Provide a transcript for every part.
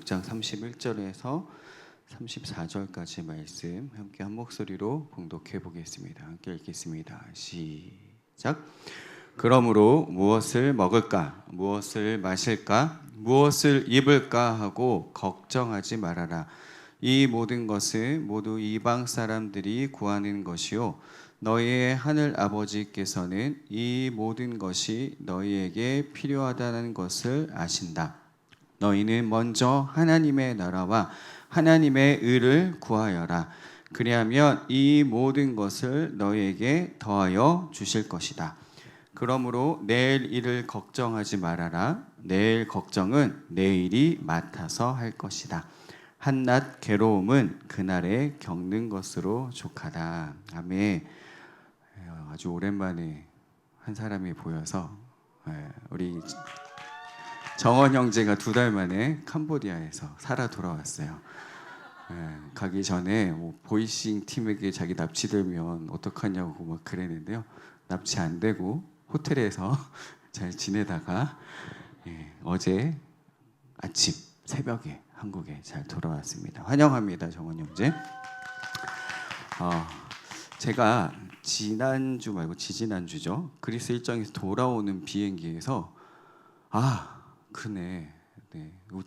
6장 31절에서 34절까지 말씀 함께 한 목소리로 봉독해 보겠습니다. 함께 읽겠습니다. 시작. 그러므로 무엇을 먹을까, 무엇을 마실까, 무엇을 입을까 하고 걱정하지 말아라. 이 모든 것은 모두 이방 사람들이 구하는 것이요 너희의 하늘 아버지께서는 이 모든 것이 너희에게 필요하다는 것을 아신다. 너희는 먼저 하나님의 나라와 하나님의 의를 구하여라. 그리하면 이 모든 것을 너희에게 더하여 주실 것이다. 그러므로 내일 일을 걱정하지 말아라. 내일 걱정은 내일이 맡아서 할 것이다. 한낱 괴로움은 그날에 겪는 것으로 족하다. 아멘. 아주 오랜만에 한 사람이 보여서 우리 정원 형제가 2달 만에 캄보디아에서 살아 돌아왔어요. 가기 전에 보이싱 팀에게 자기 납치되면 어떡하냐고 막 그랬는데요. 납치 안 되고 호텔에서 잘 지내다가 어제 아침 새벽에 한국에 잘 돌아왔습니다. 환영합니다, 정원 형제. 제가 지난주 말고 지지난주죠. 그리스 일정에서 돌아오는 비행기에서 그네.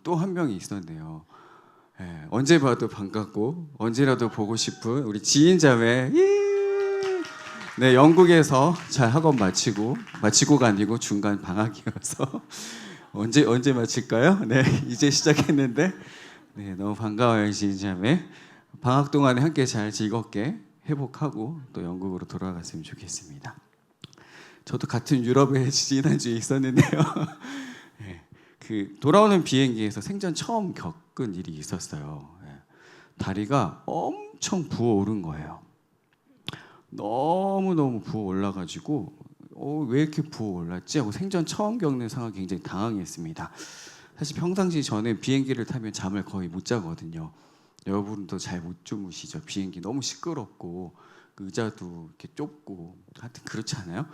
또 한 명이 있었네요. 언제 봐도 반갑고 언제라도 보고 싶은 우리 지인자매. 네, 영국에서 잘 학원 마치고가 아니고 중간 방학이어서 언제 마칠까요? 네, 이제 시작했는데 너무 반가워요, 지인자매. 방학 동안에 함께 잘 즐겁게 회복하고 또 영국으로 돌아갔으면 좋겠습니다. 저도 같은 유럽에 지난주에 있었는데요. 그 돌아오는 비행기에서 생전 처음 겪은 일이 있었어요. 다리가 엄청 부어오른 거예요. 너무너무 부어올라가지고 왜 이렇게 부어올랐지 하고 생전 처음 겪는 상황 굉장히 당황했습니다. 사실 평상시 저는 비행기를 타면 잠을 거의 못 자거든요. 여러분도 잘 못 주무시죠? 비행기 너무 시끄럽고 의자도 이렇게 좁고 하여튼 그렇지 않아요?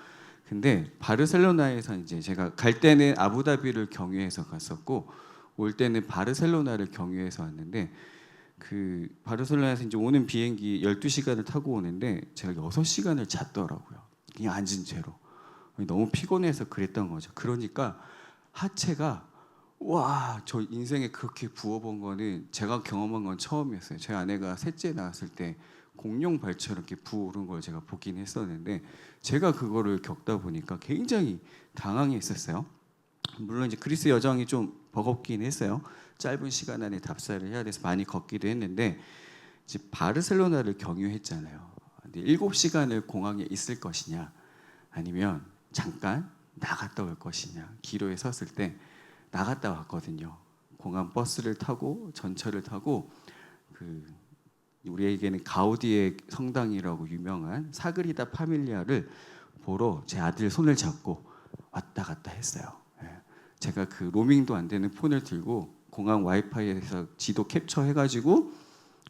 근데 바르셀로나에서 이제 제가 갈 때는 아부다비를 경유해서 갔었고 올 때는 바르셀로나를 경유해서 왔는데 그 바르셀로나에서 이제 오는 비행기 12시간을 타고 오는데 제가 6시간을 잤더라고요. 그냥 앉은 채로. 너무 피곤해서 그랬던 거죠. 그러니까 하체가 저 인생에 그렇게 부어본 거는 제가 경험한 건 처음이었어요. 제 아내가 셋째 낳았을 때 공룡발처럼 이렇게 부어오른 걸 제가 보긴 했었는데 제가 그거를 겪다 보니까 굉장히 당황했었어요. 물론 이제 그리스 여정이 좀 버겁긴 했어요. 짧은 시간 안에 답사를 해야 돼서 많이 걷기도 했는데 이제 바르셀로나를 경유했잖아요. 근데 7시간을 공항에 있을 것이냐 아니면 잠깐 나갔다 올 것이냐 기로에 섰을 때 나갔다 왔거든요. 공항 버스를 타고 전철을 타고 우리에게는 가우디의 성당이라고 유명한 사그리다 파밀리아를 보러 제 아들 손을 잡고 왔다 갔다 했어요. 제가 그 로밍도 안 되는 폰을 들고 공항 와이파이에서 지도 캡처해가지고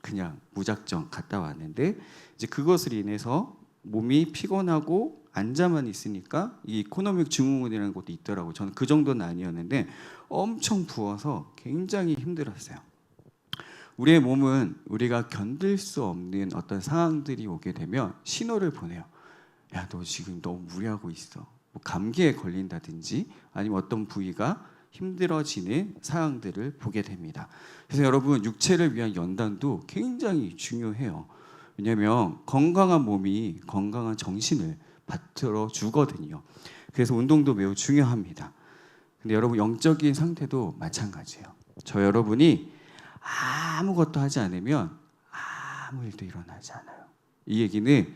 그냥 무작정 갔다 왔는데 이제 그것을 인해서 몸이 피곤하고 앉아만 있으니까 이 이코노믹 증후군이라는 것도 있더라고요. 저는 그 정도는 아니었는데 엄청 부어서 굉장히 힘들었어요. 우리의 몸은 우리가 견딜 수 없는 어떤 상황들이 오게 되면 신호를 보내요. 야, 너 지금 너무 무리하고 있어. 뭐 감기에 걸린다든지 아니면 어떤 부위가 힘들어지는 상황들을 보게 됩니다. 그래서 여러분 육체를 위한 연단도 굉장히 중요해요. 왜냐하면 건강한 몸이 건강한 정신을 받들어 주거든요. 그래서 운동도 매우 중요합니다. 근데 여러분 영적인 상태도 마찬가지예요. 저 여러분이 아무것도 하지 않으면 아무 일도 일어나지 않아요. 이 얘기는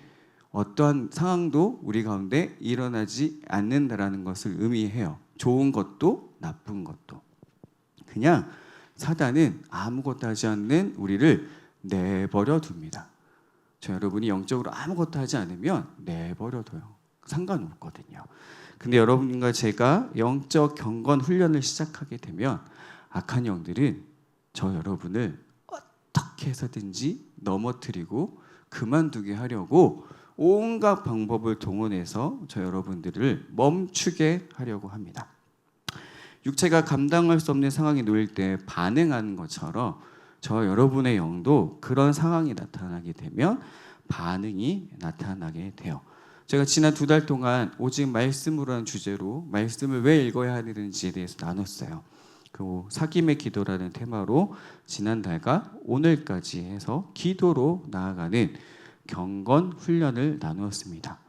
어떠한 상황도 우리 가운데 일어나지 않는다라는 것을 의미해요. 좋은 것도 나쁜 것도. 그냥 사단은 아무것도 하지 않는 우리를 내버려 둡니다. 저 여러분이 영적으로 아무것도 하지 않으면 내버려 둬요. 상관없거든요. 근데 여러분과 제가 영적 경건 훈련을 시작하게 되면 악한 영들은 저 여러분을 어떻게 해서든지 넘어뜨리고 그만두게 하려고 온갖 방법을 동원해서 저 여러분들을 멈추게 하려고 합니다. 육체가 감당할 수 없는 상황에 놓일 때 반응하는 것처럼 저 여러분의 영도 그런 상황이 나타나게 되면 반응이 나타나게 돼요. 제가 지난 2달 동안 오직 말씀으로라는 주제로 말씀을 왜 읽어야 하는지에 대해서 나눴어요. 그 사귐의 기도라는 테마로 지난달과 오늘까지 해서 기도로 나아가는 경건 훈련을 나누었습니다.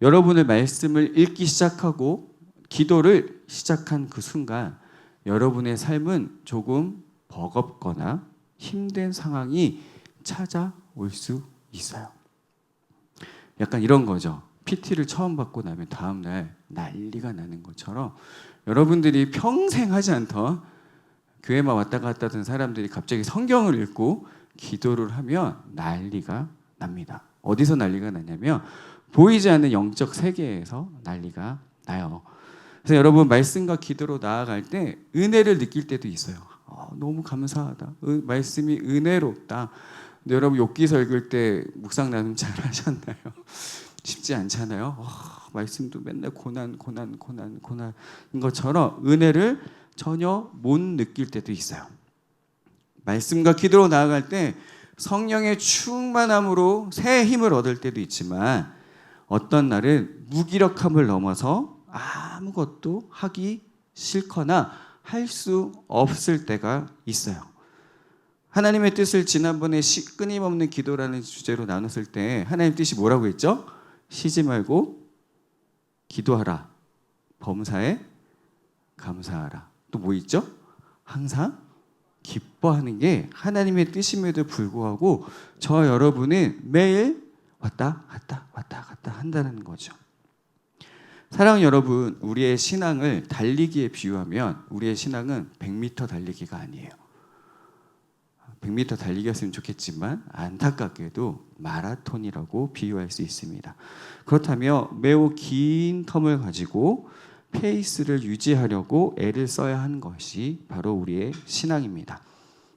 여러분의 말씀을 읽기 시작하고 기도를 시작한 그 순간 여러분의 삶은 조금 버겁거나 힘든 상황이 찾아올 수 있어요. 약간 이런 거죠. PT를 처음 받고 나면 다음날 난리가 나는 것처럼 여러분들이 평생 하지 않던 교회만 왔다 갔다 하던 사람들이 갑자기 성경을 읽고 기도를 하면 난리가 납니다. 어디서 난리가 나냐면 보이지 않는 영적 세계에서 난리가 나요. 그래서 여러분 말씀과 기도로 나아갈 때 은혜를 느낄 때도 있어요. 너무 감사하다. 말씀이 은혜롭다. 근데 여러분 욥기서 읽을 때 묵상 나눔 잘 하셨나요? 쉽지 않잖아요. 말씀도 맨날 고난인 것처럼 은혜를 전혀 못 느낄 때도 있어요. 말씀과 기도로 나아갈 때 성령의 충만함으로 새 힘을 얻을 때도 있지만 어떤 날은 무기력함을 넘어서 아무것도 하기 싫거나 할 수 없을 때가 있어요. 하나님의 뜻을 지난번에 끊임없는 기도라는 주제로 나눴을 때 하나님 뜻이 뭐라고 했죠? 쉬지 말고 기도하라. 범사에 감사하라. 또 뭐 있죠? 항상 기뻐하는 게 하나님의 뜻임에도 불구하고 저 여러분은 매일 왔다 갔다 한다는 거죠. 사랑하는 여러분, 우리의 신앙을 달리기에 비유하면 우리의 신앙은 100m 달리기가 아니에요. 100m 달리기였으면 좋겠지만 안타깝게도 마라톤이라고 비유할 수 있습니다. 그렇다면 매우 긴 텀을 가지고 페이스를 유지하려고 애를 써야 하는 것이 바로 우리의 신앙입니다.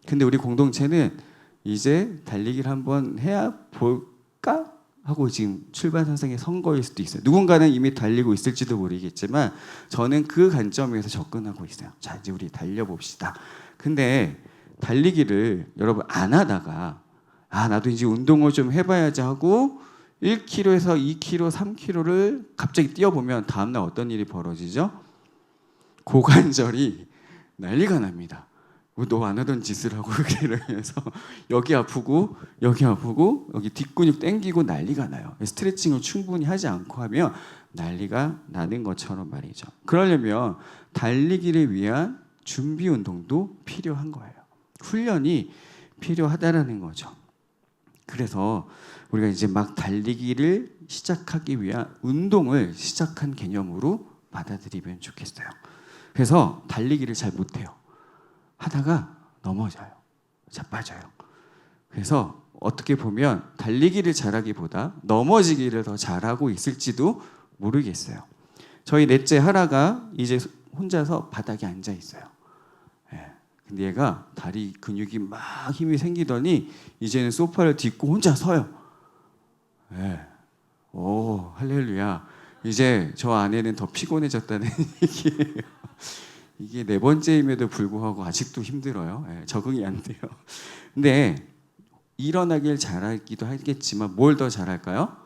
근데 우리 공동체는 이제 달리기를 한번 해야 볼까? 하고 지금 출발 선생의 선거일 수도 있어요. 누군가는 이미 달리고 있을지도 모르겠지만 저는 그 관점에서 접근하고 있어요. 자, 이제 우리 달려봅시다. 근데 달리기를 여러분 안 하다가 나도 이제 운동을 좀 해봐야지 하고 1km에서 2km, 3km를 갑자기 뛰어보면 다음날 어떤 일이 벌어지죠? 고관절이 난리가 납니다. 너 안 하던 짓을 하고 이러면서 여기 아프고 여기 뒷근육 땡기고 난리가 나요. 스트레칭을 충분히 하지 않고 하면 난리가 나는 것처럼 말이죠. 그러려면 달리기를 위한 준비 운동도 필요한 거예요. 훈련이 필요하다라는 거죠. 그래서 우리가 이제 막 달리기를 시작하기 위한 운동을 시작한 개념으로 받아들이면 좋겠어요. 그래서 달리기를 잘 못해요. 하다가 넘어져요. 자빠져요. 그래서 어떻게 보면 달리기를 잘하기보다 넘어지기를 더 잘하고 있을지도 모르겠어요. 저희 넷째 하라가 이제 혼자서 바닥에 앉아 있어요. 근데 얘가 다리 근육이 막 힘이 생기더니 이제는 소파를 딛고 혼자 서요. 오, 할렐루야. 이제 저 아내는 더 피곤해졌다는 얘기예요. 이게 4번째임에도 불구하고 아직도 힘들어요. 적응이 안 돼요. 근데 일어나길 잘하기도 하겠지만 뭘 더 잘할까요?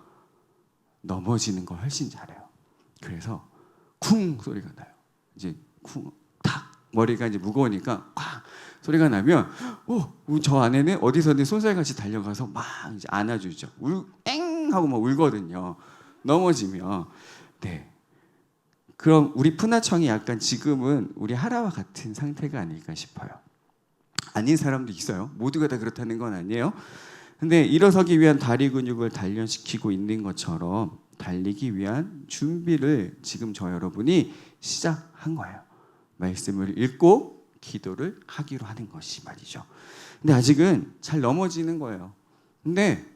넘어지는 걸 훨씬 잘해요. 그래서 쿵 소리가 나요. 이제 쿵, 탁 머리가 이제 무거우니까 쾅 소리가 나면 저 아내는 어디서든 쏜살같이 달려가서 막 이제 안아주죠. 땡 하고 막 울거든요. 넘어지면. 네. 그럼 우리 푸나청이 약간 지금은 우리 하라와 같은 상태가 아닐까 싶어요. 아닌 사람도 있어요. 모두가 다 그렇다는 건 아니에요. 근데 일어서기 위한 다리 근육을 단련시키고 있는 것처럼 달리기 위한 준비를 지금 저 여러분이 시작한 거예요. 말씀을 읽고 기도를 하기로 하는 것이 말이죠. 근데 아직은 잘 넘어지는 거예요. 근데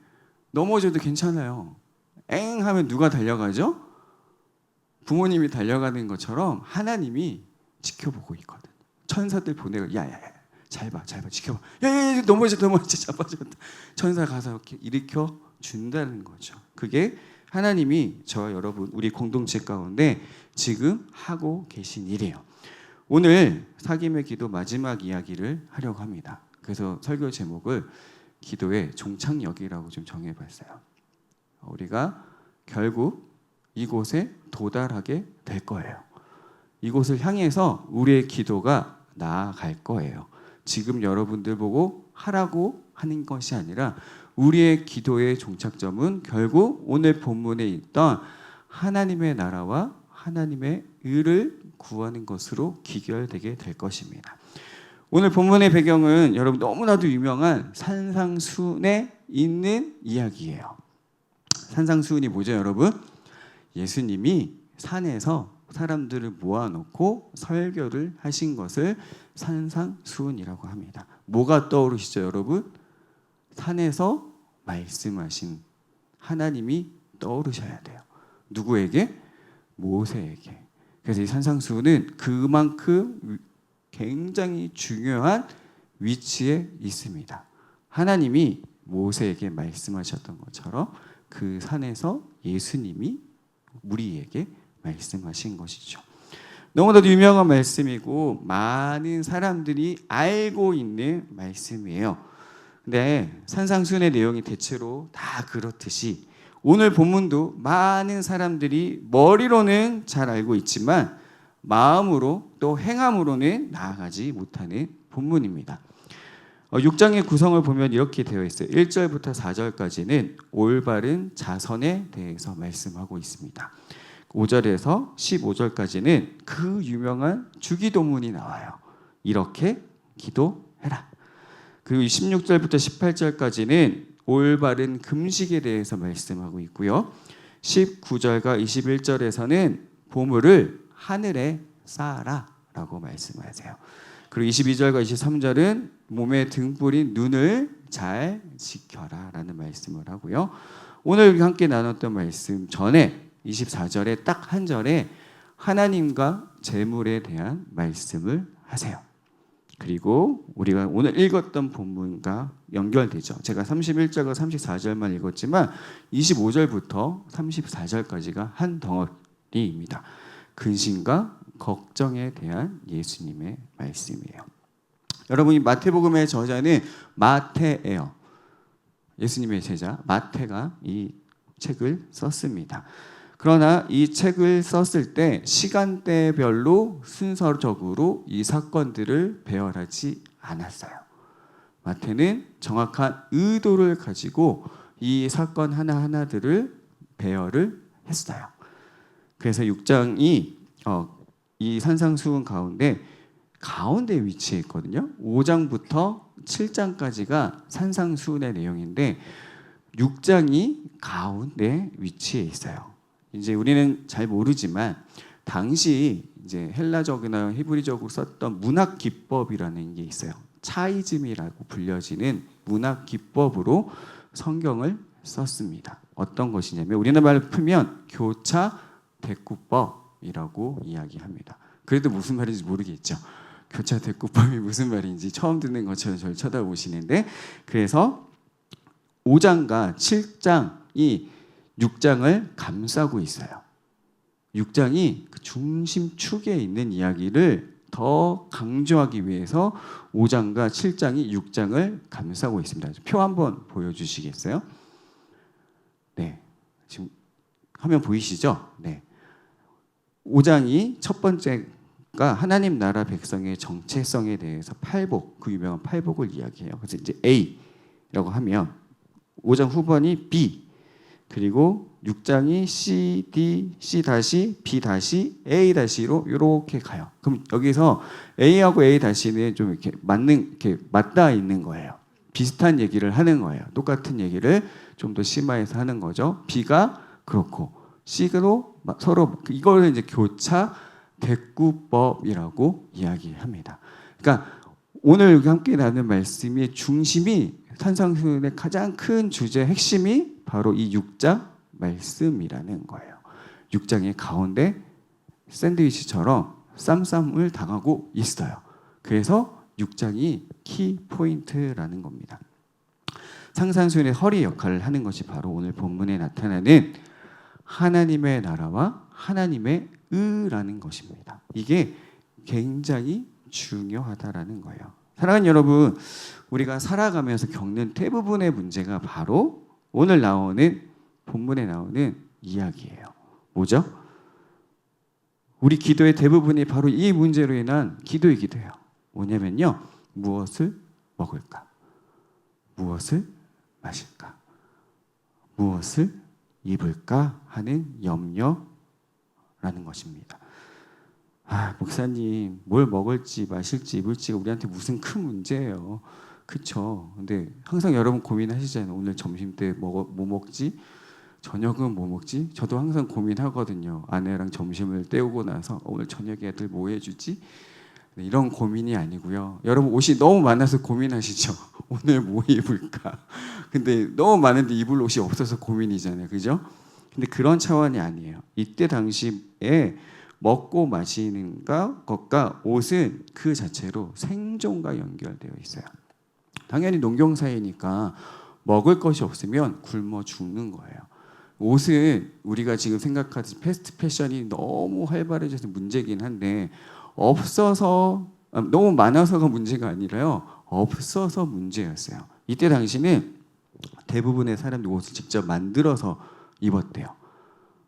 넘어져도 괜찮아요. 엥 하면 누가 달려가죠? 부모님이 달려가는 것처럼 하나님이 지켜보고 있거든. 천사들 보내고 야야야 잘 봐 지켜봐. 야야야 넘어져 자빠졌다. 천사 가서 이렇게 일으켜 준다는 거죠. 그게 하나님이 저와 여러분 우리 공동체 가운데 지금 하고 계신 일이에요. 오늘 사귐의 기도 마지막 이야기를 하려고 합니다. 그래서 설교 제목을 기도의 종착역이라고 좀 정해봤어요. 우리가 결국 이곳에 도달하게 될 거예요. 이곳을 향해서 우리의 기도가 나아갈 거예요. 지금 여러분들 보고 하라고 하는 것이 아니라 우리의 기도의 종착점은 결국 오늘 본문에 있던 하나님의 나라와 하나님의 의를 구하는 것으로 기결되게 될 것입니다. 오늘 본문의 배경은 여러분 너무나도 유명한 산상수훈에 있는 이야기예요. 산상수훈이 뭐죠, 여러분? 예수님이 산에서 사람들을 모아놓고 설교를 하신 것을 산상수훈이라고 합니다. 뭐가 떠오르시죠, 여러분? 산에서 말씀하신 하나님이 떠오르셔야 돼요. 누구에게? 모세에게. 그래서 이 산상수훈은 그만큼 굉장히 중요한 위치에 있습니다. 하나님이 모세에게 말씀하셨던 것처럼 그 산에서 예수님이 우리에게 말씀하신 것이죠. 너무나도 유명한 말씀이고 많은 사람들이 알고 있는 말씀이에요. 근데 산상수훈의 내용이 대체로 다 그렇듯이 오늘 본문도 많은 사람들이 머리로는 잘 알고 있지만 마음으로 또 행함으로는 나아가지 못하는 본문입니다. 6장의 구성을 보면 이렇게 되어 있어요. 1절부터 4절까지는 올바른 자선에 대해서 말씀하고 있습니다. 5절에서 15절까지는 그 유명한 주기도문이 나와요. 이렇게 기도해라. 그리고 16절부터 18절까지는 올바른 금식에 대해서 말씀하고 있고요. 19절과 21절에서는 보물을 하늘에 쌓아라 라고 말씀하세요. 그리고 22절과 23절은 몸에 등불인 눈을 잘 지켜라 라는 말씀을 하고요. 오늘 함께 나눴던 말씀 전에 24절에 딱 한 절에 하나님과 재물에 대한 말씀을 하세요. 그리고 우리가 오늘 읽었던 본문과 연결되죠. 제가 31절과 34절만 읽었지만 25절부터 34절까지가 한 덩어리입니다. 근심과 걱정에 대한 예수님의 말씀이에요. 여러분, 이 마태복음의 저자는 마태예요. 예수님의 제자 마태가 이 책을 썼습니다. 그러나 이 책을 썼을 때 시간대별로 순서적으로 이 사건들을 배열하지 않았어요. 마태는 정확한 의도를 가지고 이 사건 하나하나들을 배열을 했어요. 그래서 6장이 이 산상수훈 가운데 위치해 있거든요. 5장부터 7장까지가 산상수훈의 내용인데 6장이 가운데 위치해 있어요. 이제 우리는 잘 모르지만 당시 이제 헬라적이나 히브리적으로 썼던 문학 기법이라는 게 있어요. 차이즘이라고 불려지는 문학 기법으로 성경을 썼습니다. 어떤 것이냐면 우리나라 말로 풀면 교차 대꾸법이라고 이야기합니다. 그래도 무슨 말인지 모르겠죠. 교차 대꾸법이 무슨 말인지 처음 듣는 것처럼 저를 쳐다보시는데, 그래서 5장과 7장이 6장을 감싸고 있어요. 6장이 그 중심축에 있는 이야기를 더 강조하기 위해서 5장과 7장이 6장을 감싸고 있습니다. 표 한번 보여주시겠어요? 네, 지금 화면 보이시죠? 네. 5장이 첫 번째가 하나님 나라 백성의 정체성에 대해서 팔복, 그 유명한 팔복을 이야기해요. 그래서 이제 A라고 하면 5장 후반이 B, 그리고 6장이 C, D, C 다시, B 다시, A 다시로 이렇게 가요. 그럼 여기서 A하고 A 다시는 좀 이렇게 맞닿아 있는 거예요. 비슷한 얘기를 하는 거예요. 똑같은 얘기를 좀 더 심화해서 하는 거죠. B가 그렇고 C로 서로 이걸 이제 교차 대꾸법이라고 이야기합니다. 그러니까 오늘 여기 함께 나눈 말씀의 중심이 산상수훈의 가장 큰 주제 핵심이 바로 이 6장 말씀이라는 거예요. 6장의 가운데 샌드위치처럼 쌈을 당하고 있어요. 그래서 6장이 키포인트라는 겁니다. 산상수훈의 허리 역할을 하는 것이 바로 오늘 본문에 나타나는 하나님의 나라와 하나님의 의라는 것입니다. 이게 굉장히 중요하다라는 거예요. 사랑하는 여러분, 우리가 살아가면서 겪는 대부분의 문제가 바로 오늘 나오는 본문에 나오는 이야기예요. 뭐죠? 우리 기도의 대부분이 바로 이 문제로 인한 기도이기도 해요. 뭐냐면요, 무엇을 먹을까? 무엇을 마실까? 무엇을 입을까 하는 염려라는 것입니다. 목사님, 뭘 먹을지 마실지 입을지가 우리한테 무슨 큰 문제예요. 그쵸? 근데 항상 여러분 고민하시잖아요. 오늘 점심 때 뭐 먹지? 저녁은 뭐 먹지? 저도 항상 고민하거든요. 아내랑 점심을 때우고 나서 오늘 저녁에 애들 뭐 해주지? 이런 고민이 아니고요. 여러분 옷이 너무 많아서 고민하시죠. 오늘 뭐 입을까? 근데 너무 많은데 입을 옷이 없어서 고민이잖아요. 그죠? 근데 그런 차원이 아니에요. 이때 당시에 먹고 마시는 것과 옷은 그 자체로 생존과 연결되어 있어요. 당연히 농경사회니까 먹을 것이 없으면 굶어 죽는 거예요. 옷은 우리가 지금 생각하듯이 패스트 패션이 너무 활발해져서 문제긴 한데 없어서 너무 많아서가 문제가 아니라요. 없어서 문제였어요. 이때 당시는 대부분의 사람들이 옷을 직접 만들어서 입었대요.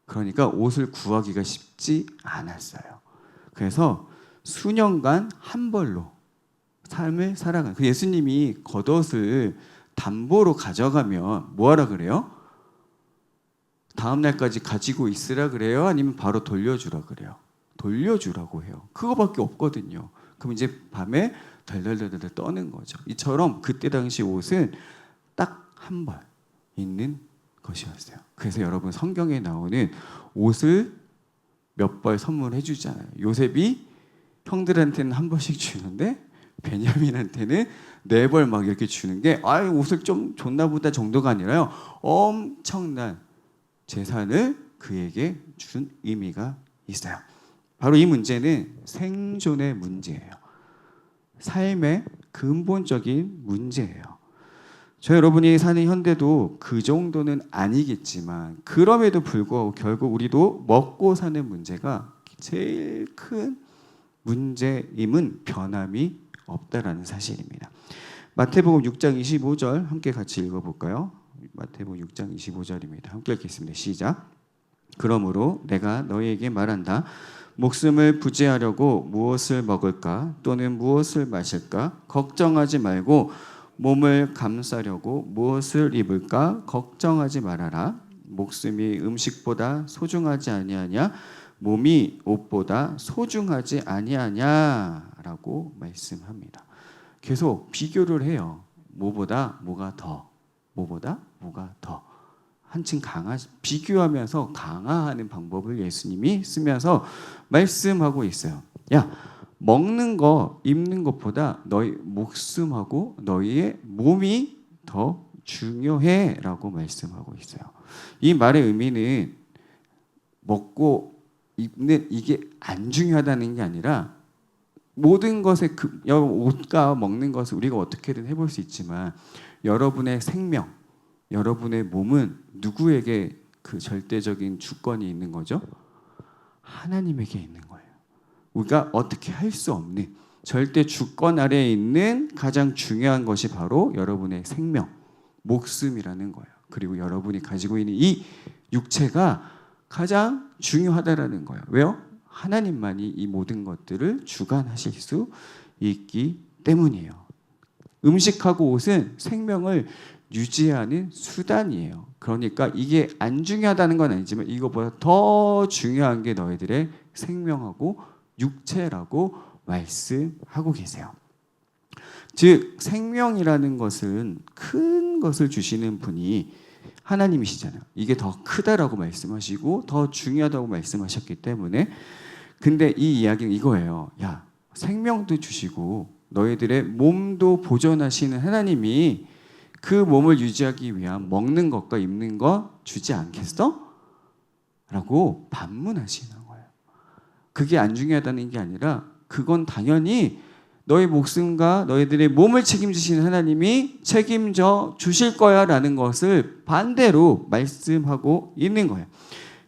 그러니까 옷을 구하기가 쉽지 않았어요. 그래서 수년간 한 벌로 삶을 살아간 그 예수님이 겉옷을 담보로 가져가면 뭐하라 그래요? 다음 날까지 가지고 있으라 그래요? 아니면 바로 돌려주라 그래요? 돌려주라고 해요. 그거밖에 없거든요. 그럼 이제 밤에 덜덜덜덜 떠는 거죠. 이처럼 그때 당시 옷은 딱 한 벌 있는 것이었어요. 그래서 여러분 성경에 나오는 옷을 몇 벌 선물해 주잖아요. 요셉이 형들한테는 한 벌씩 주는데 베냐민한테는 네 벌 막 이렇게 주는 게 옷을 좀 줬나 보다 정도가 아니라요. 엄청난 재산을 그에게 준 의미가 있어요. 바로 이 문제는 생존의 문제예요. 삶의 근본적인 문제예요. 저 여러분이 사는 현대도 그 정도는 아니겠지만 그럼에도 불구하고 결국 우리도 먹고 사는 문제가 제일 큰 문제임은 변함이 없다라는 사실입니다. 마태복음 6장 25절 함께 같이 읽어볼까요? 마태복음 6장 25절입니다. 함께 읽겠습니다. 시작. 그러므로 내가 너희에게 말한다. 목숨을 부지하려고 무엇을 먹을까 또는 무엇을 마실까 걱정하지 말고 몸을 감싸려고 무엇을 입을까 걱정하지 말아라. 목숨이 음식보다 소중하지 아니하냐 몸이 옷보다 소중하지 아니하냐라고 말씀합니다. 계속 비교를 해요. 뭐보다 뭐가 더, 뭐보다 뭐가 더. 한층 비교하면서 강화하는 방법을 예수님이 쓰면서 말씀하고 있어요. 야, 먹는 거, 입는 것보다 너희 목숨하고 너희의 몸이 더 중요해라고 말씀하고 있어요. 이 말의 의미는 먹고 입는 이게 안 중요하다는 게 아니라 모든 것에 옷과 먹는 것을 우리가 어떻게든 해볼 수 있지만 여러분의 생명, 여러분의 몸은 누구에게 그 절대적인 주권이 있는 거죠? 하나님에게 있는 거예요. 우리가 어떻게 할 수 없는 절대 주권 아래에 있는 가장 중요한 것이 바로 여러분의 생명, 목숨이라는 거예요. 그리고 여러분이 가지고 있는 이 육체가 가장 중요하다라는 거예요. 왜요? 하나님만이 이 모든 것들을 주관하실 수 있기 때문이에요. 음식하고 옷은 생명을 유지하는 수단이에요. 그러니까 이게 안 중요하다는 건 아니지만 이것보다 더 중요한 게 너희들의 생명하고 육체라고 말씀하고 계세요. 즉 생명이라는 것은 큰 것을 주시는 분이 하나님이시잖아요. 이게 더 크다라고 말씀하시고 더 중요하다고 말씀하셨기 때문에 근데 이 이야기는 이거예요. 야, 생명도 주시고 너희들의 몸도 보존하시는 하나님이 그 몸을 유지하기 위한 먹는 것과 입는 것 주지 않겠어? 라고 반문하시는 거예요. 그게 안 중요하다는 게 아니라 그건 당연히 너희 목숨과 너희들의 몸을 책임지시는 하나님이 책임져 주실 거야 라는 것을 반대로 말씀하고 있는 거예요.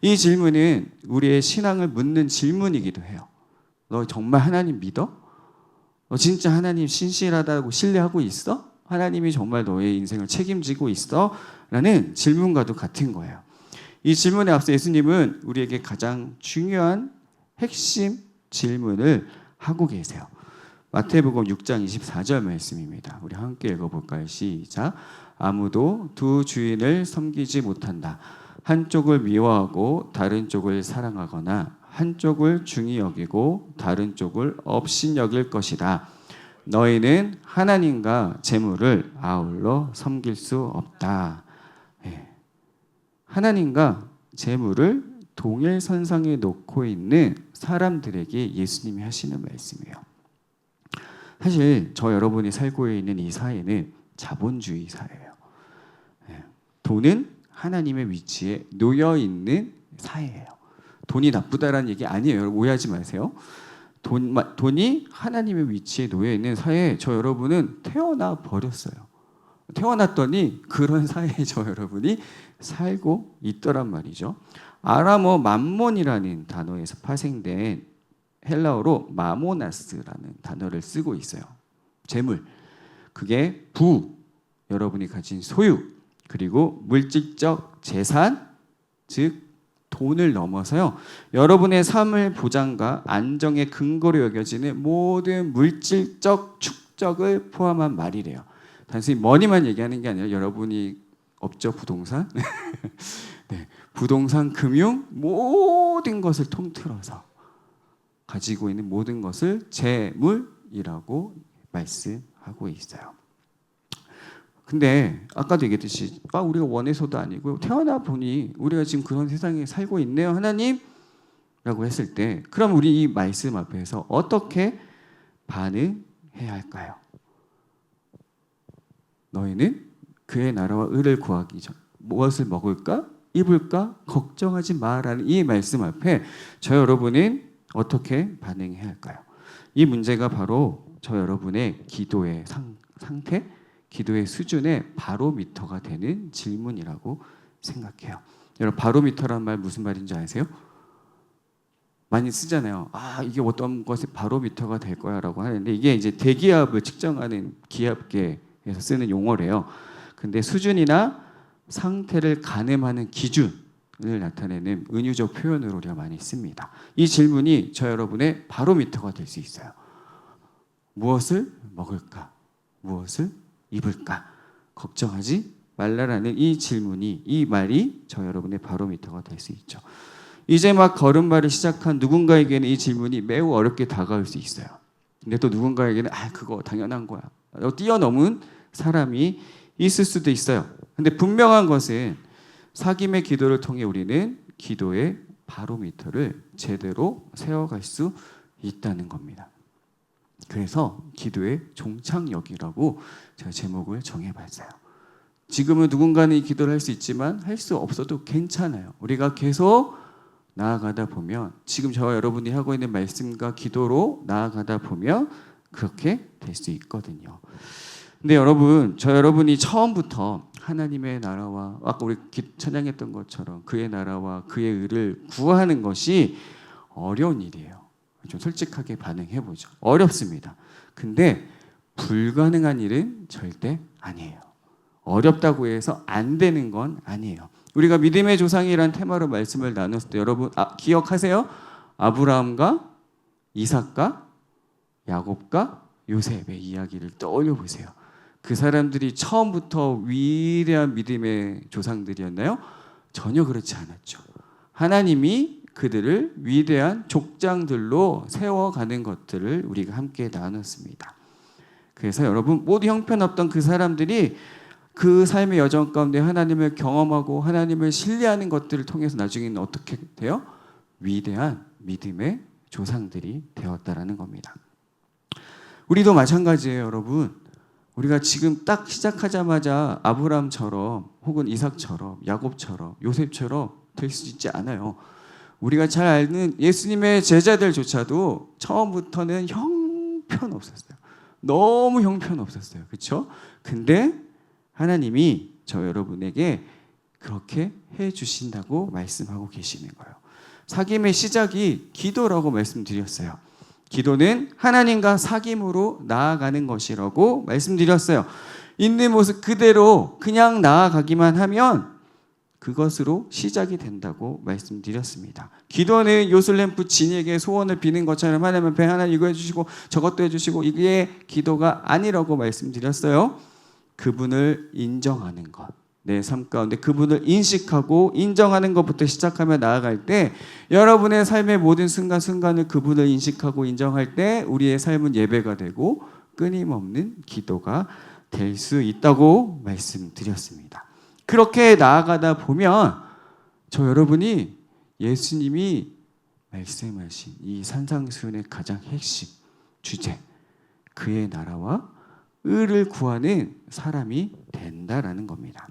이 질문은 우리의 신앙을 묻는 질문이기도 해요. 너 정말 하나님 믿어? 너 진짜 하나님 신실하다고 신뢰하고 있어? 하나님이 정말 너의 인생을 책임지고 있어? 라는 질문과도 같은 거예요. 이 질문에 앞서 예수님은 우리에게 가장 중요한 핵심 질문을 하고 계세요. 마태복음 6장 24절 말씀입니다. 우리 함께 읽어볼까요? 시작. 아무도 두 주인을 섬기지 못한다. 한쪽을 미워하고 다른 쪽을 사랑하거나 한쪽을 중히 여기고 다른 쪽을 업신 여길 것이다. 너희는 하나님과 재물을 아울러 섬길 수 없다. 네. 하나님과 재물을 동일선상에 놓고 있는 사람들에게 예수님이 하시는 말씀이에요. 사실 저 여러분이 살고 있는 이 사회는 자본주의 사회예요. 돈은 하나님의 위치에 놓여 있는 사회예요. 돈이 나쁘다라는 얘기 아니에요. 여러분 오해하지 마세요. 돈이 하나님의 위치에 놓여 있는 사회에 저 여러분은 태어나 버렸어요. 태어났더니 그런 사회에 저 여러분이 살고 있더란 말이죠. 아람어 맘몬이라는 단어에서 파생된 헬라어로 마모나스라는 단어를 쓰고 있어요. 재물. 그게 여러분이 가진 소유, 그리고 물질적 재산, 즉 돈을 넘어서요. 여러분의 삶의 보장과 안정의 근거로 여겨지는 모든 물질적 축적을 포함한 말이래요. 단순히 머니만 얘기하는 게 아니라 여러분이 없죠, 부동산? 네, 부동산, 금융 모든 것을 통틀어서 가지고 있는 모든 것을 재물이라고 말씀하고 있어요. 근데 아까도 얘기했듯이 우리가 원해서도 아니고 태어나 보니 우리가 지금 그런 세상에 살고 있네요, 하나님? 라고 했을 때 그럼 우리 이 말씀 앞에서 어떻게 반응해야 할까요? 너희는 그의 나라와 의를 구하기 전 무엇을 먹을까? 입을까? 걱정하지 마라는 이 말씀 앞에 저 여러분은 어떻게 반응해야 할까요? 이 문제가 바로 저 여러분의 기도의 상태, 기도의 수준의 바로미터가 되는 질문이라고 생각해요. 여러분 바로미터란 말 무슨 말인지 아세요? 많이 쓰잖아요. 이게 어떤 것이 바로미터가 될 거야라고 하는데 이게 이제 대기압을 측정하는 기압계에서 쓰는 용어래요. 근데 수준이나 상태를 가늠하는 기준을 나타내는 은유적 표현으로 우리가 많이 씁니다. 이 질문이 저 여러분의 바로미터가 될 수 있어요. 무엇을 먹을까? 무엇을 입을까? 걱정하지 말라라는 이 질문이, 이 말이 저 여러분의 바로미터가 될 수 있죠. 이제 막 걸음마를 시작한 누군가에게는 이 질문이 매우 어렵게 다가올 수 있어요. 근데 또 누군가에게는 그거 당연한 거야. 뛰어넘은 사람이 있을 수도 있어요. 근데 분명한 것은 사김의 기도를 통해 우리는 기도의 바로미터를 제대로 세워갈 수 있다는 겁니다. 그래서 기도의 종착역이라고 제가 제목을 정해봤어요. 지금은 누군가는 이 기도를 할 수 있지만 할 수 없어도 괜찮아요. 우리가 계속 나아가다 보면 지금 저와 여러분이 하고 있는 말씀과 기도로 나아가다 보면 그렇게 될 수 있거든요. 근데 여러분, 저 여러분이 처음부터 하나님의 나라와 아까 우리 찬양했던 것처럼 그의 나라와 그의 의를 구하는 것이 어려운 일이에요. 좀 솔직하게 반응해보죠. 어렵습니다. 근데 불가능한 일은 절대 아니에요. 어렵다고 해서 안 되는 건 아니에요. 우리가 믿음의 조상이라는 테마로 말씀을 나눴을 때 여러분 기억하세요? 아브라함과 이삭과 야곱과 요셉의 이야기를 떠올려 보세요. 그 사람들이 처음부터 위대한 믿음의 조상들이었나요? 전혀 그렇지 않았죠. 하나님이 그들을 위대한 족장들로 세워가는 것들을 우리가 함께 나눴습니다. 그래서 여러분 모두 형편없던 그 사람들이 그 삶의 여정 가운데 하나님을 경험하고 하나님을 신뢰하는 것들을 통해서 나중에는 어떻게 돼요? 위대한 믿음의 조상들이 되었다라는 겁니다. 우리도 마찬가지예요, 여러분. 우리가 지금 딱 시작하자마자 아브라함처럼 혹은 이삭처럼 야곱처럼 요셉처럼 될 수 있지 않아요. 우리가 잘 아는 예수님의 제자들조차도 처음부터는 형편없었어요. 너무 형편없었어요. 그렇죠? 근데 하나님이 저 여러분에게 그렇게 해주신다고 말씀하고 계시는 거예요. 사귐의 시작이 기도라고 말씀드렸어요. 기도는 하나님과 사귐으로 나아가는 것이라고 말씀드렸어요. 있는 모습 그대로 그냥 나아가기만 하면 그것으로 시작이 된다고 말씀드렸습니다. 기도는 요술램프 진에게 소원을 비는 것처럼 하나님 앞에 하나님 이거 해주시고 저것도 해주시고 이게 기도가 아니라고 말씀드렸어요. 그분을 인정하는 것, 내 삶 가운데 그분을 인식하고 인정하는 것부터 시작하며 나아갈 때 여러분의 삶의 모든 순간순간을 그분을 인식하고 인정할 때 우리의 삶은 예배가 되고 끊임없는 기도가 될 수 있다고 말씀드렸습니다. 그렇게 나아가다 보면 저 여러분이 예수님이 말씀하신 이 산상수훈의 가장 핵심 주제, 그의 나라와 의를 구하는 사람이 된다라는 겁니다.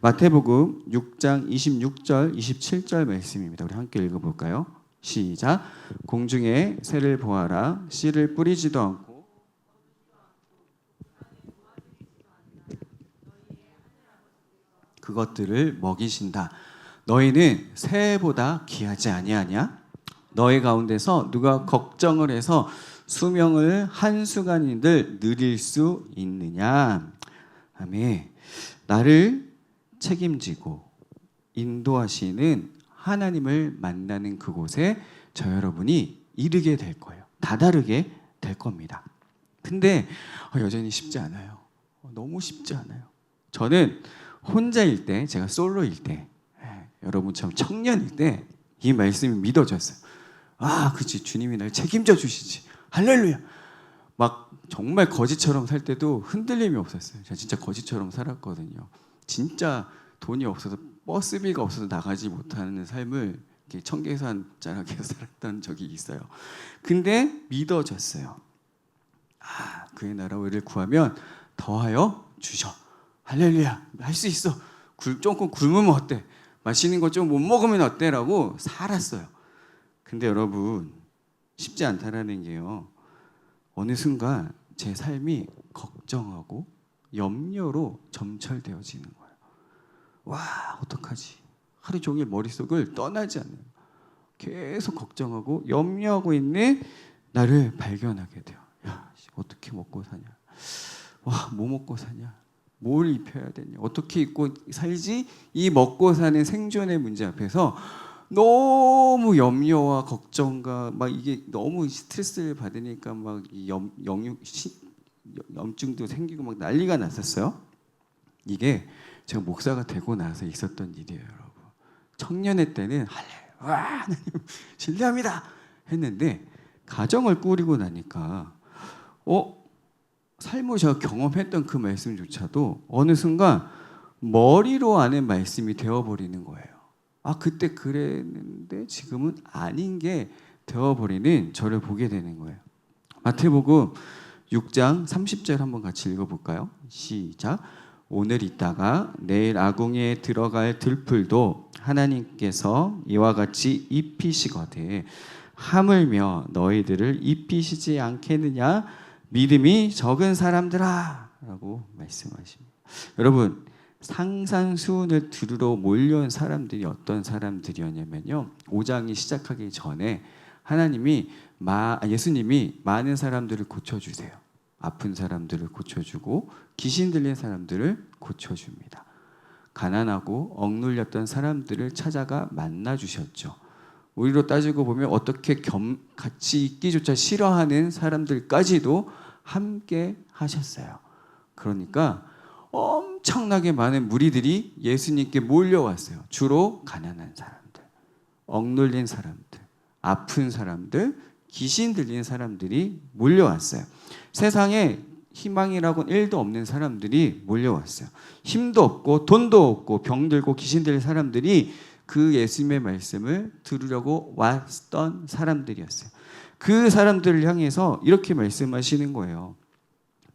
마태복음 6장 26절 27절 말씀입니다. 우리 함께 읽어볼까요? 시작. 공중에 새를 보아라. 씨를 뿌리지도 않고 그것들을 먹이신다. 너희는 새보다 귀하지 아니하냐? 너희 가운데서 누가 걱정을 해서 수명을 한순간인들 누릴 수 있느냐? 아멘. 나를 책임지고 인도하시는 하나님을 만나는 그곳에 저 여러분이 이르게 될 거예요. 다다르게 될 겁니다. 근데 여전히 쉽지 않아요. 너무 쉽지 않아요. 저는 혼자일 때, 제가 솔로일 때, 여러분처럼 청년일 때 이 말씀이 믿어졌어요. 아, 그치, 주님이 날 책임져 주시지. 할렐루야. 막 정말 거지처럼 살 때도 흔들림이 없었어요. 제가 진짜 거지처럼 살았거든요. 진짜 돈이 없어서 버스비가 없어서 나가지 못하는 삶을 이렇게 청계산자락에 살았던 적이 있어요. 근데 믿어졌어요. 아, 그의 나라 의를 구하면 더하여 주셔. 할렐루야. 할 수 있어. 조금 굶으면 어때? 맛있는 거 좀 못 먹으면 어때? 라고 살았어요. 근데 여러분 쉽지 않다라는 게요. 어느 순간 제 삶이 걱정하고 염려로 점철되어지는 거예요. 와, 어떡하지? 하루 종일 머릿속을 떠나지 않는 계속 걱정하고 염려하고 있는 나를 발견하게 돼요. 야, 어떻게 먹고 사냐? 와, 뭐 먹고 사냐? 뭘 입혀야 되냐? 어떻게 입고 살지? 이 먹고 사는 생존의 문제 앞에서 너무 염려와 걱정과 막 이게 너무 스트레스를 받으니까 막 염증도 생기고 막 난리가 났었어요. 이게 제가 목사가 되고 나서 있었던 일이에요, 여러분. 청년의 때는 하나님 신뢰합니다 했는데 가정을 꾸리고 나니까 삶을 제가 경험했던 그 말씀조차도 어느 순간 머리로 아는 말씀이 되어버리는 거예요. 아, 그때 그랬는데 지금은 아닌 게 되어버리는 저를 보게 되는 거예요. 마태복음 6장 30절 한번 같이 읽어볼까요? 시작. 오늘 있다가 내일 아궁이에 들어갈 들풀도 하나님께서 이와 같이 입히시거든 하물며 너희들을 입히시지 않겠느냐? 믿음이 적은 사람들아 라고 말씀하십니다. 여러분, 상상수훈을 들으러 몰려온 사람들이 어떤 사람들이었냐면요, 5장이 시작하기 전에 예수님이 많은 사람들을 고쳐주세요. 아픈 사람들을 고쳐주고 귀신 들린 사람들을 고쳐줍니다. 가난하고 억눌렸던 사람들을 찾아가 만나주셨죠. 우리로 따지고 보면 어떻게 같이 있기조차 싫어하는 사람들까지도 함께 하셨어요. 그러니까 엄청나게 많은 무리들이 예수님께 몰려왔어요. 주로 가난한 사람들, 억눌린 사람들, 아픈 사람들, 귀신 들린 사람들이 몰려왔어요. 세상에 희망이라고는 1도 없는 사람들이 몰려왔어요. 힘도 없고 돈도 없고 병들고 귀신 들린 사람들이 그 예수님의 말씀을 들으려고 왔던 사람들이었어요. 그 사람들을 향해서 이렇게 말씀하시는 거예요.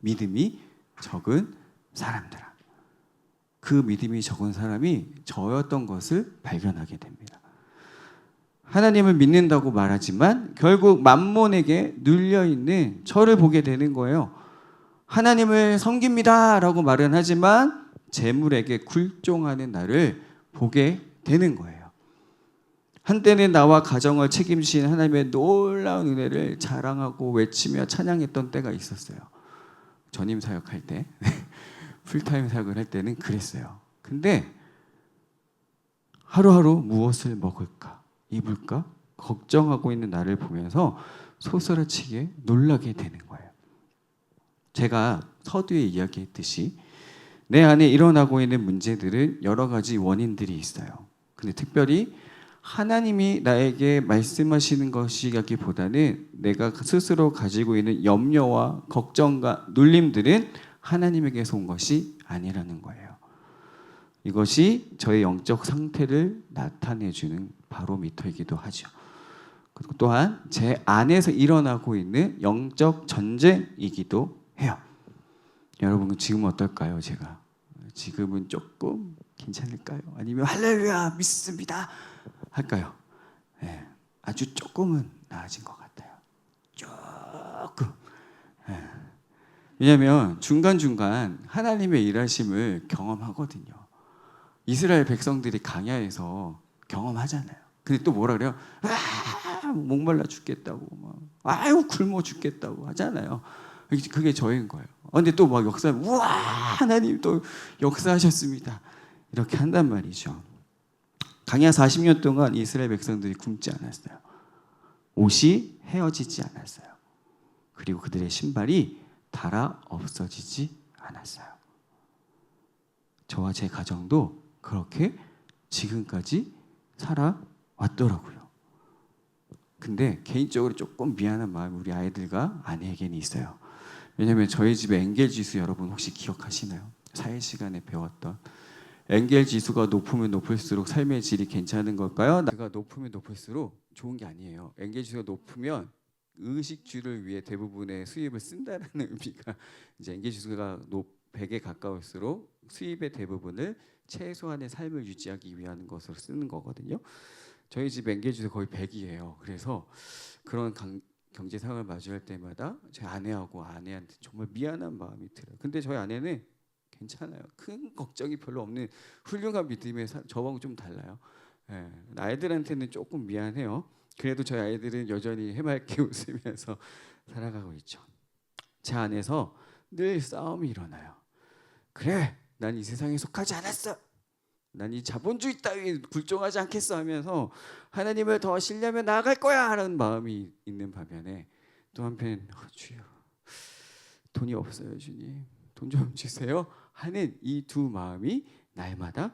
믿음이 적은 사람들아. 그 믿음이 적은 사람이 저였던 것을 발견하게 됩니다. 하나님을 믿는다고 말하지만 결국 만몬에게 눌려있는 저를 보게 되는 거예요. 하나님을 섬깁니다 라고 말은 하지만 재물에게 굴종하는 나를 보게 되는 거예요. 한때는 나와 가정을 책임지신 하나님의 놀라운 은혜를 자랑하고 외치며 찬양했던 때가 있었어요. 전임 사역할 때, 풀타임 사역을 할 때는 그랬어요. 근데 하루하루 무엇을 먹을까, 입을까 걱정하고 있는 나를 보면서 소스라치게 놀라게 되는 거예요. 제가 서두에 이야기했듯이 내 안에 일어나고 있는 문제들은 여러 가지 원인들이 있어요. 근데 특별히 하나님이 나에게 말씀하시는 것이라기보다는 내가 스스로 가지고 있는 염려와 걱정과 눌림들은 하나님에게서 온 것이 아니라는 거예요. 이것이 저의 영적 상태를 나타내주는 바로미터이기도 하죠. 그리고 또한 제 안에서 일어나고 있는 영적 전쟁이기도 해요. 여러분 지금 어떨까요? 제가 지금은 조금 괜찮을까요? 아니면 할렐루야 믿습니다 할까요? 네, 아주 조금은 나아진 것 같아요. 조금. 네. 왜냐하면 중간중간 하나님의 일하심을 경험하거든요. 이스라엘 백성들이 강야에서 경험하잖아요. 근데 또 뭐라 그래요? 목말라 죽겠다고 막, 아유 굶어 죽겠다고 하잖아요. 그게 저인 거예요. 근데 또 막 우와 하나님 또 역사하셨습니다. 이렇게 한단 말이죠. 강야 40년 동안 이스라엘 백성들이 굶지 않았어요. 옷이 헤어지지 않았어요. 그리고 그들의 신발이 닳아 없어지지 않았어요. 저와 제 가정도 그렇게 지금까지 살아왔더라고요. 근데 개인적으로 조금 미안한 마음이 우리 아이들과 아내에게는 있어요. 왜냐하면 저희 집에 엔겔 지수 여러분 혹시 기억하시나요? 사회 시간에 배웠던 엔겔 지수가 높으면 높을수록 삶의 질이 괜찮은 걸까요? 나가 높으면 높을수록 좋은 게 아니에요. 엔겔 지수가 높으면 의식주를 위해 대부분의 수입을 쓴다라는 의미가 이제 엔겔 지수가 100에 가까울수록 수입의 대부분을 최소한의 삶을 유지하기 위한 것으로 쓰는 거거든요. 저희 집 엔겔 지수 거의 100이에요. 그래서 그런 경제 상황을 마주할 때마다 제 아내하고 아내한테 정말 미안한 마음이 들어요. 근데 저희 아내는 괜찮아요. 큰 걱정이 별로 없는 훌륭한 믿음의 저하고 좀 달라요. 예, 아이들한테는 조금 미안해요. 그래도 저희 아이들은 여전히 해맑게 웃으면서 살아가고 있죠. 제 안에서 늘 싸움이 일어나요. 그래, 난 이 세상에 속하지 않았어. 난 이 자본주의 따위 굴종하지 않겠어 하면서 하나님을 더 신뢰하며 나아갈 거야 하는 마음이 있는 반면에 또 한편 주여 돈이 없어요 주님 돈 좀 주세요 하는 이 두 마음이 날마다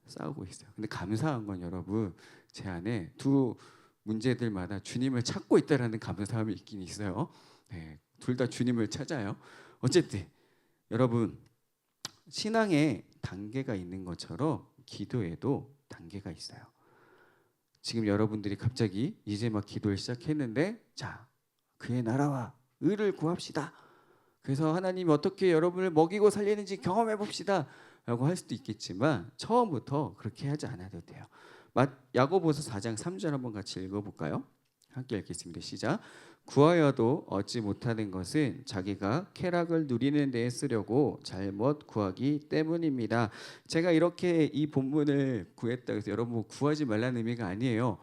싸우고 있어요. 근데 감사한 건 여러분 제 안에 두 문제들마다 주님을 찾고 있다라는 감사함이 있긴 있어요. 네, 둘 다 주님을 찾아요. 어쨌든 여러분 신앙에 단계가 있는 것처럼 기도에도 단계가 있어요. 지금 여러분들이 갑자기 이제 막 기도를 시작했는데 자 그의 나라와 의를 구합시다. 그래서 하나님이 어떻게 여러분을 먹이고 살리는지 경험해 봅시다 라고 할 수도 있겠지만 처음부터 그렇게 하지 않아도 돼요. 야고보서 4장 3절 한번 같이 읽어볼까요? 함께 읽겠습니다. 시작. 구하여도 얻지 못하는 것은 자기가 쾌락을 누리는 데에 쓰려고 잘못 구하기 때문입니다. 제가 이렇게 이 본문을 구했다 해서 여러분 구하지 말라는 의미가 아니에요.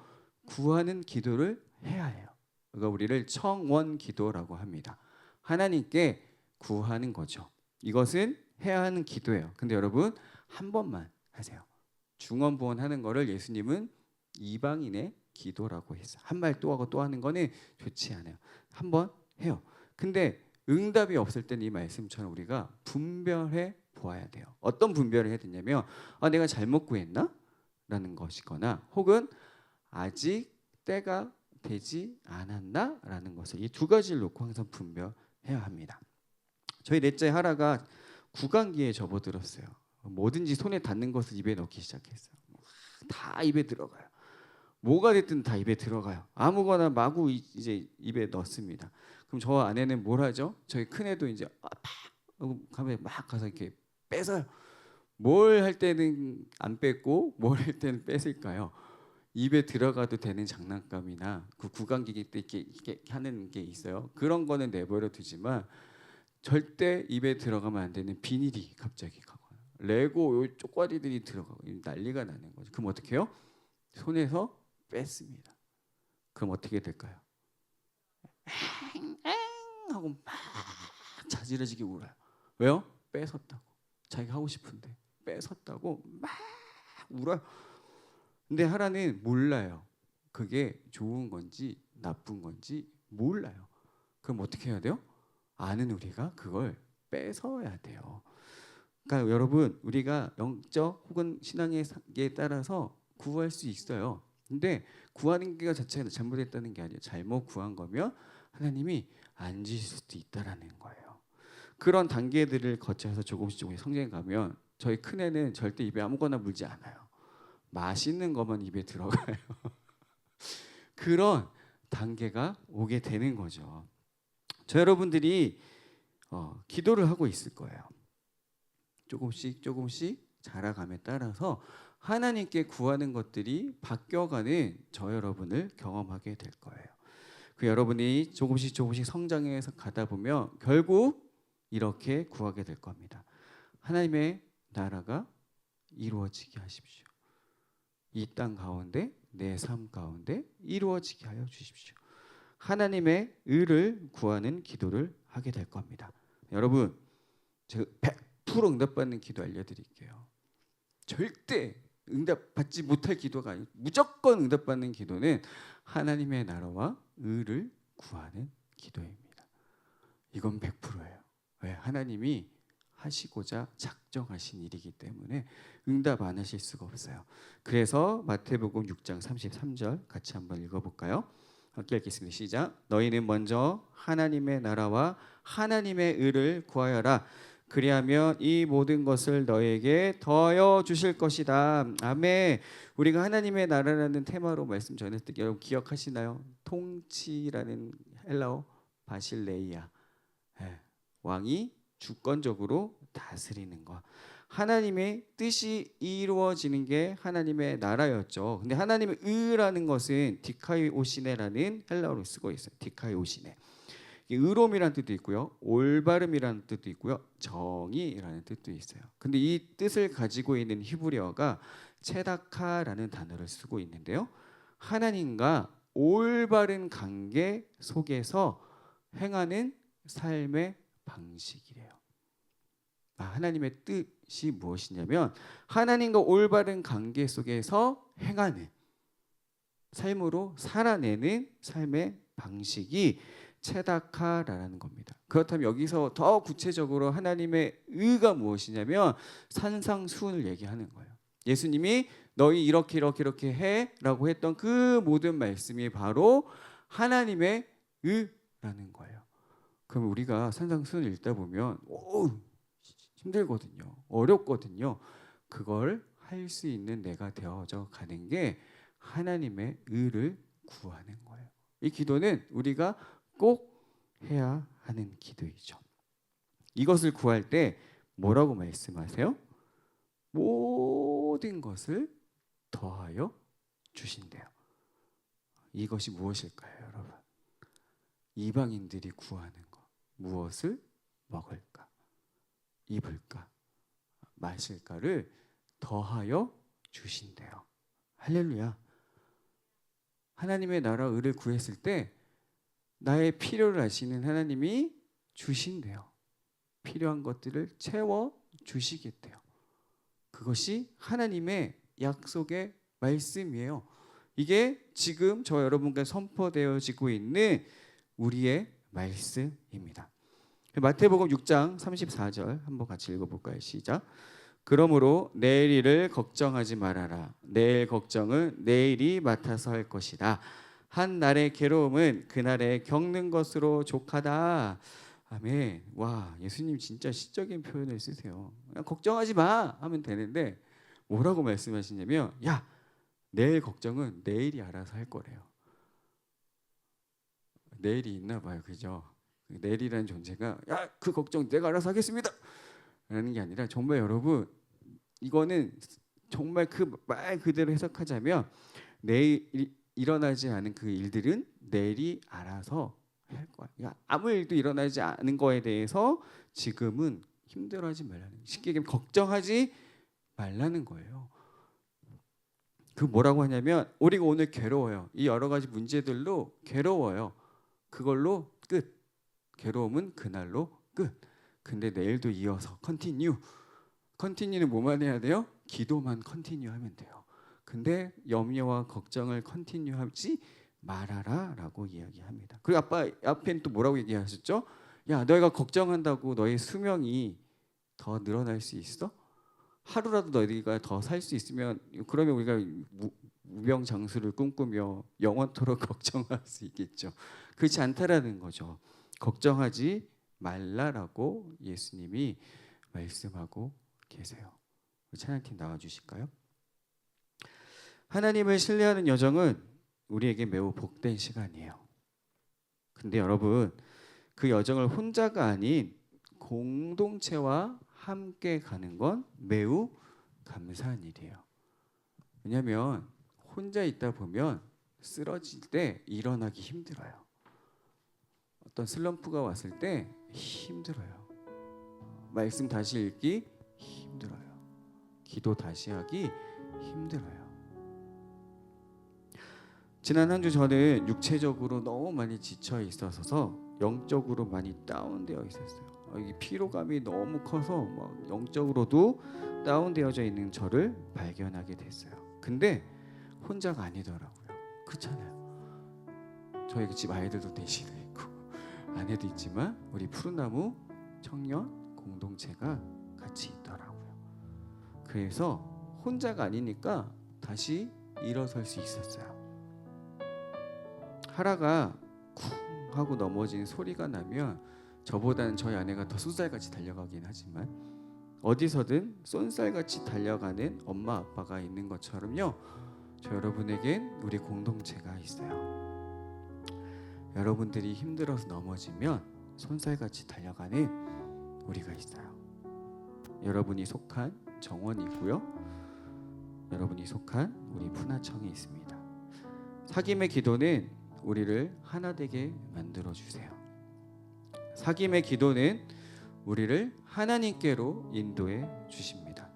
구하는 기도를 해야 해요. 그러니까 우리를 청원 기도라고 합니다. 하나님께 구하는 거죠. 이것은 해야 하는 기도예요. 근데 여러분 한 번만 하세요. 중언부언하는 거를 예수님은 이방인의 기도라고 했어요. 한 말 또 하고 또 하는 거는 좋지 않아요. 한 번 해요. 근데 응답이 없을 때는 이 말씀처럼 우리가 분별해 보아야 돼요. 어떤 분별을 해야 되냐면 내가 잘못 구했나? 라는 것이거나 혹은 아직 때가 되지 않았나? 라는 것을 이 두 가지를 놓고 항상 분별해야 합니다. 저희 넷째 하라가 구강기에 접어들었어요. 뭐든지 손에 닿는 것을 입에 넣기 시작했어요. 다 입에 들어가요. 뭐가 됐든 다 입에 들어가요. 아무거나 마구 이제 입에 넣습니다. 그럼 저 아내는 뭘 하죠? 저희 큰애도 이제 가면 막 가서 이렇게 뺏어요. 뭘 할 때는 안 뺏고 뭘 할 때는 뺏을까요? 입에 들어가도 되는 장난감이나 그 구강기기 때 이렇게 하는 게 있어요. 그런 거는 내버려 두지만 절대 입에 들어가면 안 되는 비닐이 갑자기 가고요. 레고 요 쪽과리들이 들어가고 난리가 나는 거죠. 그럼 어떻게 해요? 손에서 뺐습니다. 그럼 어떻게 될까요? 엥 하고 막 자지러지게 울어요. 왜요? 뺏었다고. 자기가 하고 싶은데 뺏었다고 막 울어요. 근데 하나는 몰라요. 그게 좋은 건지 나쁜 건지 몰라요. 그럼 어떻게 해야 돼요? 아는 우리가 그걸 뺏어야 돼요. 그러니까 여러분, 우리가 영적 혹은 신앙의 에 따라서 구할 수 있어요. 근데 구하는 게 자체가 잘못했다는 게 아니에요. 잘못 구한 거면 하나님이 안 주실 수도 있다라는 거예요. 그런 단계들을 거쳐서 조금씩 성장해 가면 저희 큰애는 절대 입에 아무거나 물지 않아요. 맛있는 것만 입에 들어가요. 그런 단계가 오게 되는 거죠. 저 여러분들이 기도를 하고 있을 거예요. 조금씩 자라감에 따라서 하나님께 구하는 것들이 바뀌어가는 저 여러분을 경험하게 될 거예요. 그 여러분이 조금씩 성장해서 가다 보면 결국 이렇게 구하게 될 겁니다. 하나님의 나라가 이루어지게 하십시오. 이 땅 가운데 내 삶 가운데 이루어지게 하여 주십시오. 하나님의 의를 구하는 기도를 하게 될 겁니다. 여러분, 제가 100% 응답받는 기도 알려드릴게요. 절대 응답받지 못할 기도가 아니고 무조건 응답받는 기도는 하나님의 나라와 의를 구하는 기도입니다. 이건 100%예요. 왜? 하나님이 하시고자 작정하신 일이기 때문에 응답 안 하실 수가 없어요. 그래서 마태복음 6장 33절 같이 한번 읽어볼까요? 함께 읽겠습니다. 시작. 너희는 먼저 하나님의 나라와 하나님의 의를 구하여라. 그리하면 이 모든 것을 너에게 더하여 주실 것이다. 아멘. 우리가 하나님의 나라라는 테마로 말씀 전했을 때 여러분 기억하시나요? 통치라는 헬라어 바실레이아. 왕이 주권적으로 다스리는 것. 하나님의 뜻이 이루어지는 게 하나님의 나라였죠. 근데 하나님의 의라는 것은 디카이오시네라는 헬라어로 쓰고 있어요. 디카이오시네. 의로움이라는 뜻도 있고요, 올바름이라는 뜻도 있고요, 정의라는 뜻도 있어요. 근데 이 뜻을 가지고 있는 히브리어가 체다카라는 단어를 쓰고 있는데요, 하나님과 올바른 관계 속에서 행하는 삶의 방식이래요. 하나님의 뜻이 무엇이냐면 하나님과 올바른 관계 속에서 행하는 삶으로 살아내는 삶의 방식이 체다카라는 겁니다. 그렇다면 여기서 더 구체적으로 하나님의 의가 무엇이냐면 산상수훈을 얘기하는 거예요. 예수님이 너희 이렇게 해라고 했던 그 모든 말씀이 바로 하나님의 의라는 거예요. 그럼 우리가 산상수훈을 읽다 보면 힘들거든요. 어렵거든요. 그걸 할 수 있는 내가 되어져 가는 게 하나님의 의를 구하는 거예요. 이 기도는 우리가 꼭 해야 하는 기도이죠. 이것을 구할 때 뭐라고 말씀하세요? 모든 것을 더하여 주신대요. 이것이 무엇일까요, 여러분? 이방인들이 구하는 것. 무엇을 먹을까? 입을까? 마실까를 더하여 주신대요. 할렐루야. 하나님의 나라 의를 구했을 때 나의 필요를 아시는 하나님이 주신대요. 필요한 것들을 채워 주시겠대요. 그것이 하나님의 약속의 말씀이에요. 이게 지금 저 여러분과 선포되어지고 있는 우리의 말씀입니다. 마태복음 6장 34절 한번 같이 읽어볼까요? 시작. 그러므로 내일 일을 걱정하지 말아라. 내일 걱정은 내일이 맡아서 할 것이다. 한 날의 괴로움은 그날에 겪는 것으로 족하다. 아멘. 와, 예수님 진짜 시적인 표현을 쓰세요. 그냥 걱정하지 마 하면 되는데 뭐라고 말씀하시냐면, 야, 내일 걱정은 내일이 알아서 할 거래요. 내일이 있나 봐요, 그죠? 내일이라는 존재가 야, 그 걱정 내가 알아서 하겠습니다 라는 게 아니라 정말 여러분, 이거는 정말 그 말 그대로 해석하자면 내일 일어나지 않은 그 일들은 내일이 알아서 할 거야. 그러니까 아무 일도 일어나지 않은 거에 대해서 지금은 힘들어하지 말라는, 쉽게 얘기하면 걱정하지 말라는 거예요. 그 뭐라고 하냐면 우리가 오늘 괴로워요. 이 여러 가지 문제들로 괴로워요. 그걸로 끝. 괴로움은 그날로 끝. 근데 내일도 이어서 컨티뉴. 컨티뉴는 뭐만 해야 돼요? 기도만 컨티뉴 하면 돼요. 근데 염려와 걱정을 컨티뉴 하지 말아라라고 이야기합니다. 그리고 아빠 앞엔 또 뭐라고 얘기하셨죠? 야, 너희가 걱정한다고 너의 수명이 더 늘어날 수 있어? 하루라도 너희가 더 살 수 있으면 그러면 우리가 무병장수를 꿈꾸며 영원토록 걱정할 수 있겠죠. 그렇지 않다라는 거죠. 걱정하지 말라라고 예수님이 말씀하고 계세요. 찬양팀 나와주실까요? 하나님을 신뢰하는 여정은 우리에게 매우 복된 시간이에요. 근데 여러분, 그 여정을 혼자가 아닌 공동체와 함께 가는 건 매우 감사한 일이에요. 왜냐하면 혼자 있다 보면 쓰러질 때 일어나기 힘들어요. 어떤 슬럼프가 왔을 때 힘들어요. 말씀 다시 읽기 힘들어요. 기도 다시 하기 힘들어요. 지난 한 주 저는 육체적으로 너무 많이 지쳐 있어서 영적으로 많이 다운되어 있었어요. 이 피로감이 너무 커서 막 영적으로도 다운되어져 있는 저를 발견하게 됐어요. 근데 혼자가 아니더라고요. 그렇잖아요. 저희 집 아이들도 대신에 있고 아내도 있지만 우리 푸른나무 청년 공동체가 같이 있더라고요. 그래서 혼자가 아니니까 다시 일어설 수 있었어요. 하라가 쿵 하고 넘어진 소리가 나면 저보다는 저희 아내가 더 쏜살같이 달려가긴 하지만 어디서든 쏜살같이 달려가는 엄마 아빠가 있는 것처럼요, 저 여러분에겐 우리 공동체가 있어요. 여러분들이 힘들어서 넘어지면 쏜살같이 달려가는 우리가 있어요. 여러분이 속한 정원이 있고요, 여러분이 속한 우리 푸나청이 있습니다. 사김의 기도는 우리를 하나 되게 만들어 주세요. 사김의 기도는 우리를 하나님께로 인도해 주십니다.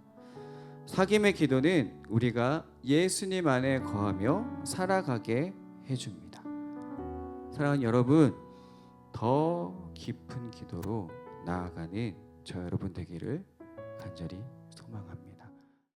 사김의 기도는 우리가 예수님 안에 거하며 살아가게 해줍니다. 사랑하는 여러분, 더 깊은 기도로 나아가는 저 여러분 되기를 간절히 소망합니다.